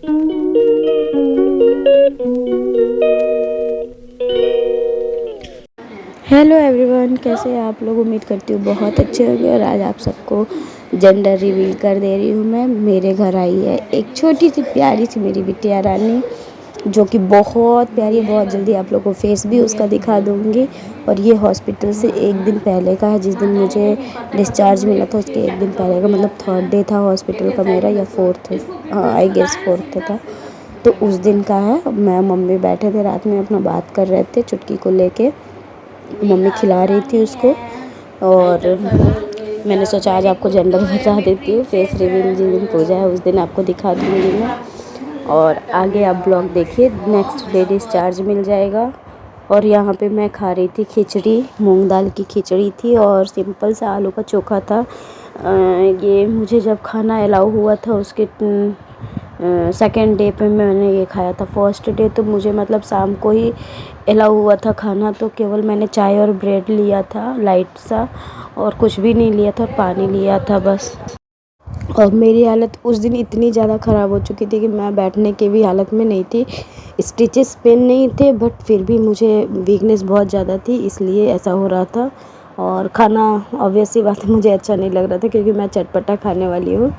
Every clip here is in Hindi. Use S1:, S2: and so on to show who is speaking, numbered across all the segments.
S1: हेलो एवरीवन, कैसे हैं आप लोग। उम्मीद करती हूँ बहुत अच्छे होंगे। और आज आप सबको जेंडर रिवील कर दे रही हूँ। मैं मेरे घर आई है एक छोटी सी प्यारी सी मेरी बिटिया रानी, जो कि बहुत प्यारी है। बहुत जल्दी आप लोगों को फेस भी उसका दिखा दूँगी। और ये हॉस्पिटल से एक दिन पहले का है, जिस दिन मुझे डिस्चार्ज मिला था उसके एक दिन पहले का, मतलब 3rd डे था हॉस्पिटल का मेरा, या 4th, हाँ आई गेस 4th था। तो उस दिन का है। मैं मम्मी बैठे थे रात में अपना बात कर रहे थे चुटकी को लेके। मम्मी खिला रही थी उसको। और मैंने सोचा आज आपको जेंडर बता देती हूँ। फेस रिवील जिस दिन पूजा है उस दिन आपको दिखा दूँगी मैं। और आगे आप ब्लॉग देखिए, नेक्स्ट डे डिस्चार्ज मिल जाएगा। और यहाँ पे मैं खा रही थी खिचड़ी, मूंग दाल की खिचड़ी थी और सिंपल सा आलू का चोखा था। ये मुझे जब खाना अलाउ हुआ था उसके सेकेंड डे पे मैंने ये खाया था। फर्स्ट डे तो मुझे मतलब शाम को ही अलाउ हुआ था खाना, तो केवल मैंने चाय और ब्रेड लिया था लाइट सा, और कुछ भी नहीं लिया था, और पानी लिया था बस। और मेरी हालत उस दिन इतनी ज़्यादा ख़राब हो चुकी थी कि मैं बैठने की भी हालत में नहीं थी। स्टिचेस पेन नहीं थे, बट फिर भी मुझे वीकनेस बहुत ज़्यादा थी, इसलिए ऐसा हो रहा था। और खाना ऑब्वियस सी बात है मुझे अच्छा नहीं लग रहा था, क्योंकि मैं चटपटा खाने वाली हूँ।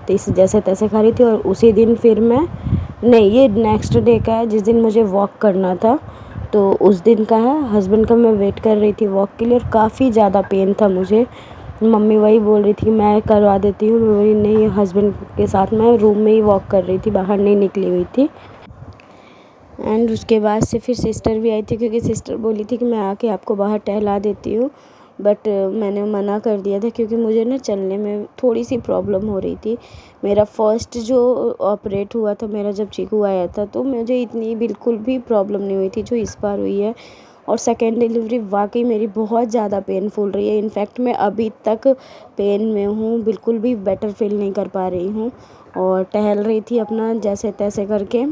S1: तो इस जैसे तैसे खा रही थी। और उसी दिन फिर मैं, नहीं ये नेक्स्ट डे का है जिस दिन मुझे वॉक करना था, तो उस दिन का है। हस्बैंड का मैं वेट कर रही थी वॉक के लिए, और काफ़ी ज़्यादा पेन था मुझे। मम्मी वही बोल रही थी मैं करवा देती हूँ, मैं बोली नहीं। हस्बैंड के साथ मैं रूम में ही वॉक कर रही थी, बाहर नहीं निकली हुई थी। एंड उसके बाद से फिर सिस्टर भी आई थी, क्योंकि सिस्टर बोली थी कि मैं आके आपको बाहर टहला देती हूँ। बट मैंने मना कर दिया था, क्योंकि मुझे ना चलने में थोड़ी सी प्रॉब्लम हो रही थी। मेरा फर्स्ट जो ऑपरेट हुआ था मेरा, जब चीकू आया था, तो मुझे इतनी बिल्कुल भी प्रॉब्लम नहीं हुई थी जो इस बार हुई है। और सेकेंड डिलीवरी वाकई मेरी बहुत ज़्यादा पेनफुल रही है। इनफैक्ट मैं अभी तक पेन में हूँ, बिल्कुल भी बेटर फील नहीं कर पा रही हूँ। और टहल रही थी अपना जैसे तैसे करके,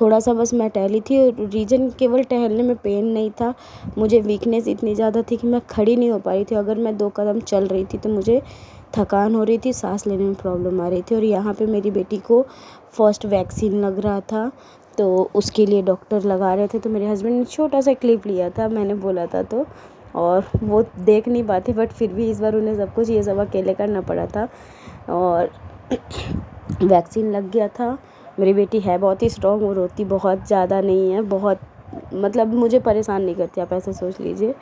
S1: थोड़ा सा बस मैं टहली थी। और रीज़न केवल टहलने में पेन नहीं था, मुझे वीकनेस इतनी ज़्यादा थी कि मैं खड़ी नहीं हो पा रही थी। अगर मैं 2 कदम चल रही थी तो मुझे थकान हो रही थी, सांस लेने में प्रॉब्लम आ रही थी। और यहाँ पे मेरी बेटी को फर्स्ट वैक्सीन लग रहा था, तो उसके लिए डॉक्टर लगा रहे थे। तो मेरे हस्बैंड ने छोटा सा क्लिप लिया था, मैंने बोला था तो, और वो देख नहीं पाते, बट फिर भी इस बार उन्हें सब कुछ ये सब अकेले करना पड़ा था। और वैक्सीन लग गया था। मेरी बेटी है बहुत ही स्ट्रॉन्ग, वो रोती बहुत ज़्यादा नहीं है, बहुत मतलब मुझे परेशान नहीं करती, आप ऐसा सोच लीजिए।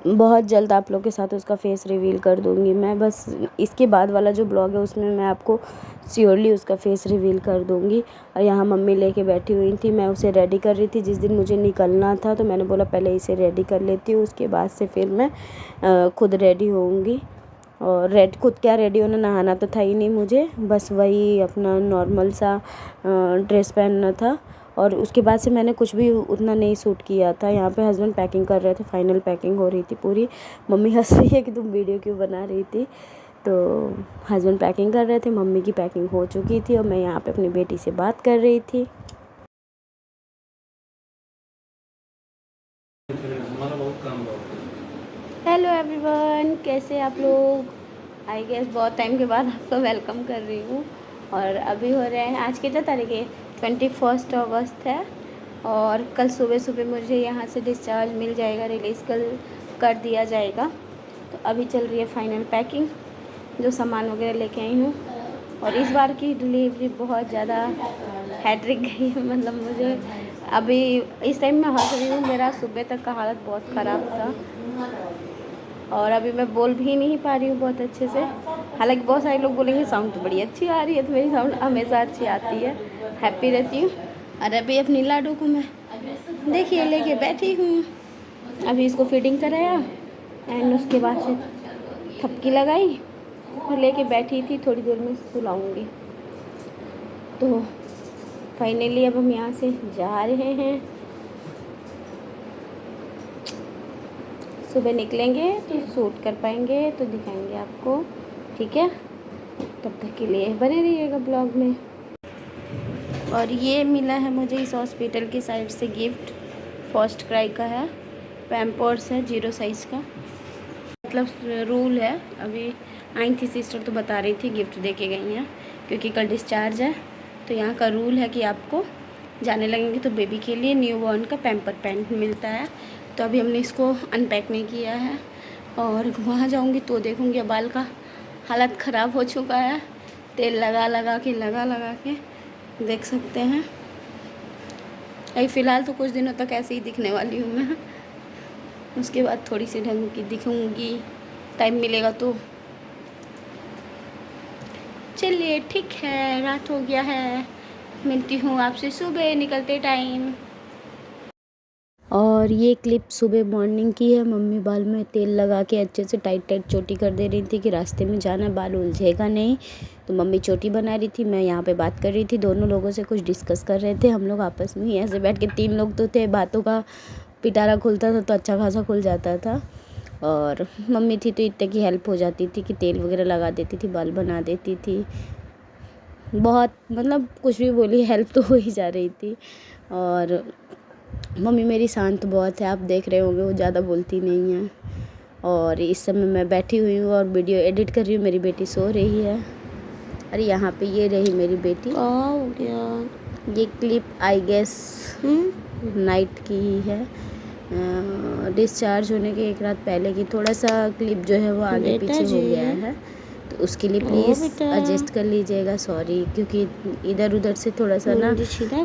S1: बहुत जल्द आप लोग के साथ उसका फेस रिवील कर दूँगी मैं। बस इसके बाद वाला जो ब्लॉग है उसमें मैं आपको श्योरली उसका फेस रिवील कर दूँगी। और यहाँ मम्मी लेके बैठी हुई थी, मैं उसे रेडी कर रही थी। जिस दिन मुझे निकलना था तो मैंने बोला पहले इसे रेडी कर लेती हूँ, उसके बाद से फिर मैं खुद रेडी होऊंगी। और खुद क्या रेडी होना, नहाना तो था ही नहीं मुझे, बस वही अपना नॉर्मल सा ड्रेस पहनना था। और उसके बाद से मैंने कुछ भी उतना नहीं सूट किया था। यहाँ पे हस्बैंड पैकिंग कर रहे थे, फाइनल पैकिंग हो रही थी पूरी। मम्मी हंस रही है कि तुम वीडियो क्यों बना रही थी। तो हस्बैंड पैकिंग कर रहे थे, मम्मी की पैकिंग हो चुकी थी, और मैं यहाँ पे अपनी बेटी से बात कर रही थी। हेलो एवरीवन, कैसे आप लोग। आई गेस बहुत टाइम के बाद आपको वेलकम कर रही हूँ। और अभी हो रहे हैं, आज की क्या तारीख है, 21 अगस्त है। और कल सुबह सुबह मुझे यहाँ से डिस्चार्ज मिल जाएगा, रिलीज़ कर दिया जाएगा। तो अभी चल रही है फाइनल पैकिंग, जो सामान वगैरह लेके आई हूँ। और इस बार की डिलीवरी बहुत ज़्यादा हैट्रिक गई है, मतलब मुझे अभी इस टाइम मैं हंस रही हूँ, मेरा सुबह तक का हालत बहुत ख़राब था। और अभी मैं बोल भी नहीं पा रही हूँ बहुत अच्छे से। हालांकि बहुत सारे लोग बोलेंगे साउंड तो बड़ी अच्छी आ रही है, तो मेरी साउंड हमेशा अच्छी आती है, हैप्पी रहती हूँ। और अभी अपनी लाडू को मैं देखिए लेके बैठी हूँ। अभी इसको फीडिंग कराया एंड उसके बाद से थपकी लगाई और लेके बैठी थी, थोड़ी देर में सुलाऊंगी। तो फाइनली अब हम यहाँ से जा रहे हैं, सुबह निकलेंगे तो शूट कर पाएंगे तो दिखाएंगे आपको, ठीक है। तब तक के लिए बने रहिएगा ब्लॉग में। और ये मिला है मुझे इस हॉस्पिटल की साइड से गिफ्ट, फर्स्ट क्राई का है, पैम्पर्स है 0 साइज़ का। मतलब रूल है, अभी आई थी सिस्टर तो बता रही थी गिफ्ट दे के गई हैं क्योंकि कल डिस्चार्ज है। तो यहाँ का रूल है कि आपको जाने लगेंगे तो बेबी के लिए न्यू बॉर्न का पैम्पर पैंट मिलता है। तो अभी हमने इसको अनपैक नहीं किया है और वहाँ जाऊँगी तो देखूँगी बाल का हालत ख़राब हो चुका है। तेल लगा लगा के देख सकते हैं। अभी फ़िलहाल तो कुछ दिनों तक ऐसे ही दिखने वाली हूँ मैं, उसके बाद थोड़ी सी ढंग की दिखूँगी, टाइम मिलेगा तो। चलिए ठीक है, रात हो गया है, मिलती हूँ आपसे सुबह निकलते टाइम। और ये क्लिप सुबह मॉर्निंग की है। मम्मी बाल में तेल लगा के अच्छे से टाइट चोटी कर दे रही थी कि रास्ते में जाना बाल उलझेगा नहीं। तो मम्मी चोटी बना रही थी, मैं यहाँ पे बात कर रही थी। दोनों लोगों से कुछ डिस्कस कर रहे थे हम लोग आपस में ही ऐसे बैठ के। 3 लोग तो थे, बातों का पिटारा खुलता था तो अच्छा खासा खुल जाता था। और मम्मी थी तो इतने की हेल्प हो जाती थी कि तेल वगैरह लगा देती थी, बाल बना देती थी। बहुत मतलब कुछ भी बोली हेल्प तो हो ही जा रही थी। और मम्मी मेरी शांत बहुत है, आप देख रहे होंगे, वो ज़्यादा बोलती नहीं है। और इस समय मैं बैठी हुई हूँ और वीडियो एडिट कर रही हूँ। मेरी बेटी सो रही है। अरे यहाँ पे ये रही मेरी बेटी। हो गया ये क्लिप आई गेस नाइट की ही है, डिस्चार्ज होने के एक रात पहले की। थोड़ा सा क्लिप जो है वो आगे पीछे हो गया है तो उसके लिए प्लीज़ एडजस्ट कर लीजिएगा। सॉरी, क्योंकि इधर उधर से थोड़ा सा ना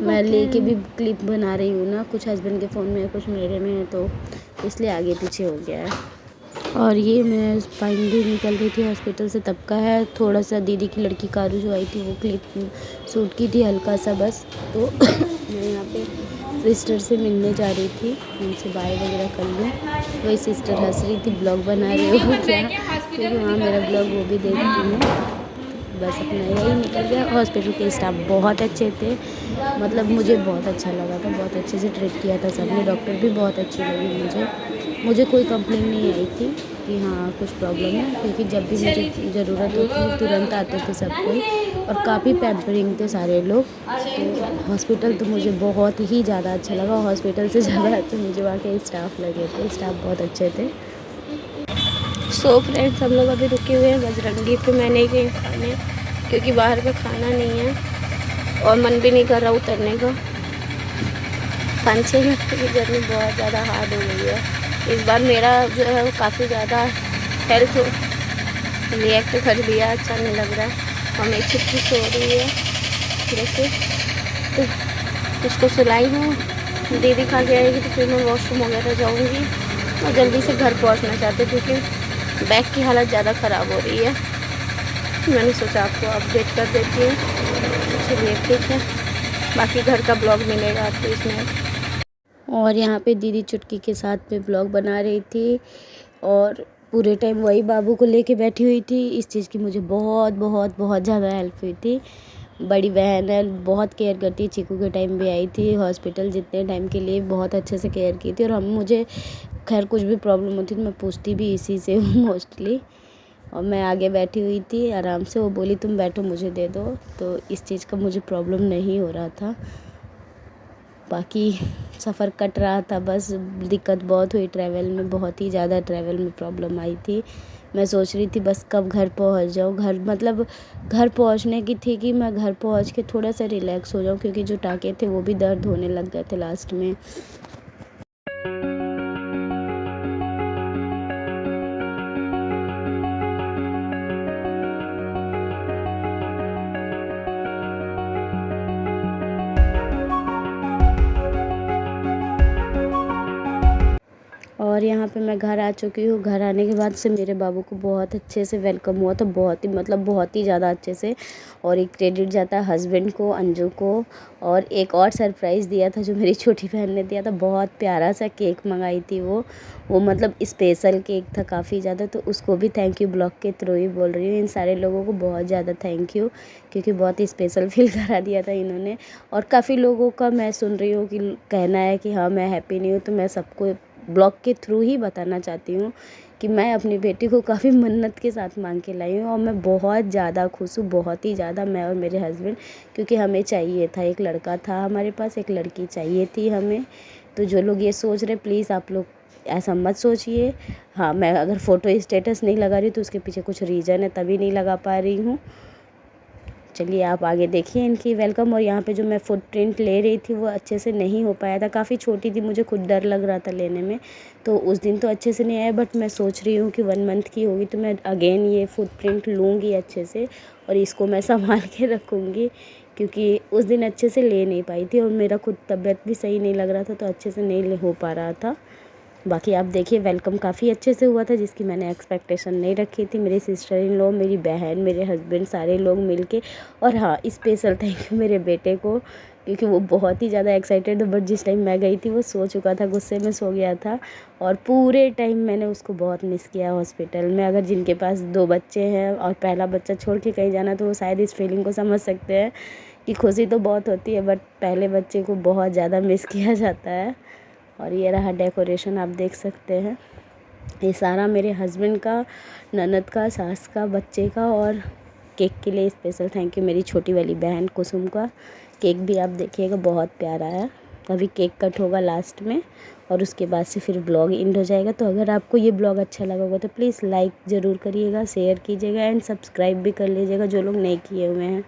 S1: मैं लेके भी क्लिप बना रही हूँ ना, कुछ हस्बैंड के फ़ोन में है कुछ मेरे में है, तो इसलिए आगे पीछे हो गया है। और ये मैं फाइनली निकल रही थी हॉस्पिटल से, तब का है। थोड़ा सा दीदी की लड़की कारू जो आई थी वो क्लिप शूट की थी हल्का सा बस। तो मैं यहाँ पे सिस्टर से मिलने जा रही थी, उनसे बाय वगैरह कर लूँ। वही सिस्टर हंस रही थी, ब्लॉग बना रही हो क्या, क्योंकि वहाँ मेरा ब्लॉग वो भी देखती है। बस अपना यही निकल गया। हॉस्पिटल के स्टाफ बहुत अच्छे थे, मतलब मुझे बहुत अच्छा लगा था, बहुत अच्छे से ट्रीट किया था सबने। डॉक्टर भी बहुत अच्छी लगी मुझे कोई कंप्लेन नहीं आई थी कि हाँ कुछ प्रॉब्लम है, क्योंकि जब भी मुझे ज़रूरत होती थी तुरंत आते थे सब कोई। और काफ़ी पैम्परिंग थे सारे लोग। तो हॉस्पिटल तो मुझे बहुत ही ज़्यादा अच्छा लगा। हॉस्पिटल से ज़्यादा अच्छे मुझे वहाँ के स्टाफ लगे थे, स्टाफ बहुत अच्छे थे। सो फ्रेंड्स, हम लोग अभी रुके हुए हैं बजरंगी पे। मैं नहीं गई खाने क्योंकि बाहर का खाना नहीं है और मन भी नहीं कर रहा उतरने का। 5-6 घंटे की जर्नी बहुत ज़्यादा हार्ड हो गई है। इस बार मेरा जो है वो काफ़ी ज़्यादा हेल्थ रिएक्ट कर दिया, अच्छा नहीं लग रहा है। और मेरी छुट्टी सो रही है, देखिए तो उसको सुलाई हूँ। दीदी खा के आएगी तो फिर मैं वॉशरूम वगैरह जाऊँगी और जल्दी से घर पहुँचना चाहती हूँ क्योंकि बैग की हालत ज़्यादा ख़राब हो रही है। मैंने सोचा आपको अपडेट कर देती हूँ। चलिए ठीक है, बाकी घर का ब्लॉग मिलेगा आपको इसमें। और यहाँ पे दीदी चुटकी के साथ में ब्लॉग बना रही थी और पूरे टाइम वही बाबू को लेके बैठी हुई थी। इस चीज़ की मुझे बहुत बहुत बहुत ज़्यादा हेल्प हुई थी। बड़ी बहन है, बहुत केयर करती है। चीकू के टाइम भी आई थी हॉस्पिटल, जितने टाइम के लिए बहुत अच्छे से केयर की थी। और मुझे खैर कुछ भी प्रॉब्लम होती तो मैं पूछती भी इसी से हूँ मोस्टली। और मैं आगे बैठी हुई थी आराम से, वो बोली तुम बैठो मुझे दे दो, तो इस चीज़ का मुझे प्रॉब्लम नहीं हो रहा था। बाकी सफ़र कट रहा था, बस दिक्कत बहुत हुई ट्रैवल में, बहुत ही ज़्यादा ट्रैवल में प्रॉब्लम आई थी। मैं सोच रही थी बस कब घर पहुंच जाऊँ। घर मतलब घर पहुंचने की थी कि मैं घर पहुंच के थोड़ा सा रिलैक्स हो जाऊँ, क्योंकि जो टाँके थे वो भी दर्द होने लग गए थे लास्ट में। और यहाँ पे मैं घर आ चुकी हूँ। घर आने के बाद से मेरे बाबू को बहुत अच्छे से वेलकम हुआ था, बहुत ही मतलब बहुत ही ज़्यादा अच्छे से। और एक क्रेडिट जाता है हस्बैंड को, अंजू को। और एक और सरप्राइज़ दिया था जो मेरी छोटी बहन ने दिया था, बहुत प्यारा सा केक मंगाई थी वो मतलब स्पेशल केक था काफ़ी ज़्यादा। तो उसको भी थैंक यू ब्लॉग के थ्रू ही बोल रही हूँ। इन सारे लोगों को बहुत ज़्यादा थैंक यू, क्योंकि बहुत ही स्पेशल फील करा दिया था इन्होंने। और काफ़ी लोगों का मैं सुन रही हूँ कि कहना है कि हाँ मैं हैप्पी नहीं हूँ, तो मैं सबको ब्लॉग के थ्रू ही बताना चाहती हूँ कि मैं अपनी बेटी को काफ़ी मन्नत के साथ मांग के लाई हूँ। और मैं बहुत ज़्यादा खुश हूँ, बहुत ही ज़्यादा, मैं और मेरे हस्बैंड, क्योंकि हमें चाहिए था। एक लड़का था हमारे पास, एक लड़की चाहिए थी हमें। तो जो लोग ये सोच रहे प्लीज़ आप लोग ऐसा मत सोचिए। हाँ, मैं अगर फ़ोटो स्टेटस नहीं लगा रही तो उसके पीछे कुछ रीज़न है, तभी नहीं लगा पा रही हूँ। चलिए आप आगे देखिए इनकी वेलकम। और यहाँ पे जो मैं फुटप्रिंट ले रही थी वो अच्छे से नहीं हो पाया था, काफ़ी छोटी थी, मुझे खुद डर लग रहा था लेने में, तो उस दिन तो अच्छे से नहीं आया। बट मैं सोच रही हूँ कि 1 मंथ की होगी तो मैं अगेन ये फुटप्रिंट लूँगी अच्छे से और इसको मैं संभाल के रखूँगी, क्योंकि उस दिन अच्छे से ले नहीं पाई थी और मेरा खुद तबीयत भी सही नहीं लग रहा था, तो अच्छे से नहीं हो पा रहा था। बाकी आप देखिए वेलकम काफ़ी अच्छे से हुआ था, जिसकी मैंने एक्सपेक्टेशन नहीं रखी थी। मेरी सिस्टर इन लॉ, मेरी बहन, मेरे हस्बैंड, सारे लोग मिलके। और हाँ, स्पेशल थैंक यू मेरे बेटे को, क्योंकि वो बहुत ही ज़्यादा एक्साइटेड था। बट जिस टाइम मैं गई थी वो सो चुका था, गुस्से में सो गया था और पूरे टाइम मैंने उसको बहुत मिस किया हॉस्पिटल में। अगर जिनके पास 2 बच्चे हैं और पहला बच्चा छोड़ के कहीं जाना, तो वो शायद इस फीलिंग को समझ सकते हैं कि खुशी तो बहुत होती है बट पहले बच्चे को बहुत ज़्यादा मिस किया जाता है। और ये रहा डेकोरेशन, आप देख सकते हैं। ये सारा मेरे हस्बैंड का, ननद का, सास का, बच्चे का। और केक के लिए स्पेशल थैंक यू मेरी छोटी वाली बहन कुसुम का। केक भी आप देखिएगा बहुत प्यारा है। अभी केक कट होगा लास्ट में और उसके बाद से फिर ब्लॉग एंड हो जाएगा। तो अगर आपको ये ब्लॉग अच्छा लगा होगा तो प्लीज़ लाइक ज़रूर करिएगा, शेयर कीजिएगा एंड सब्सक्राइब भी कर लीजिएगा जो लोग नहीं किए हुए हैं।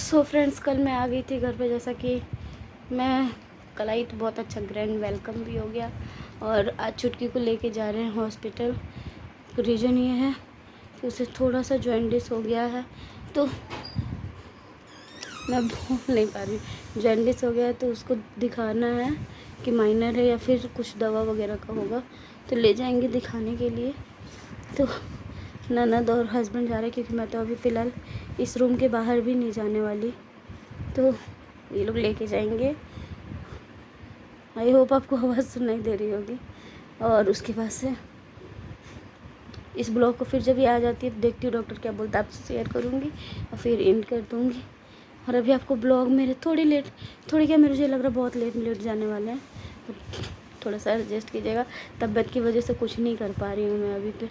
S1: सो फ्रेंड्स, कल मैं आ गई थी घर पे, जैसा कि मैं कल आई तो बहुत अच्छा ग्रैंड वेलकम भी हो गया। और आज चुटकी को लेके जा रहे हैं हॉस्पिटल। रीज़न ये है कि उसे थोड़ा सा जॉइंटिस हो गया है, तो मैं बोल नहीं पा रही, जॉइंटिस हो गया है तो उसको दिखाना है कि माइनर है या फिर कुछ दवा वगैरह का होगा, तो ले जाएंगे दिखाने के लिए। तो ननद और हस्बैंड जा रहे हैं, क्योंकि मैं तो अभी फ़िलहाल इस रूम के बाहर भी नहीं जाने वाली, तो ये लोग लेके जाएंगे। आई होप आपको आवाज़ सुनाई दे रही होगी। और उसके बाद से इस ब्लॉग को फिर जब ये आ जाती है देखती हूँ डॉक्टर क्या बोलता है, आपसे शेयर करूँगी और फिर एंड कर दूँगी। और अभी आपको ब्लॉग मेरे थोड़ी क्या मुझे लग रहा है बहुत लेट जाने वाले हैं, तो थोड़ा सा एडजस्ट कीजिएगा। तबीयत की वजह से कुछ नहीं कर पा रही हूँ मैं अभी पे।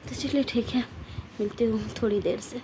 S1: तो चलिए ठीक है, मिलती हूँ थोड़ी देर से।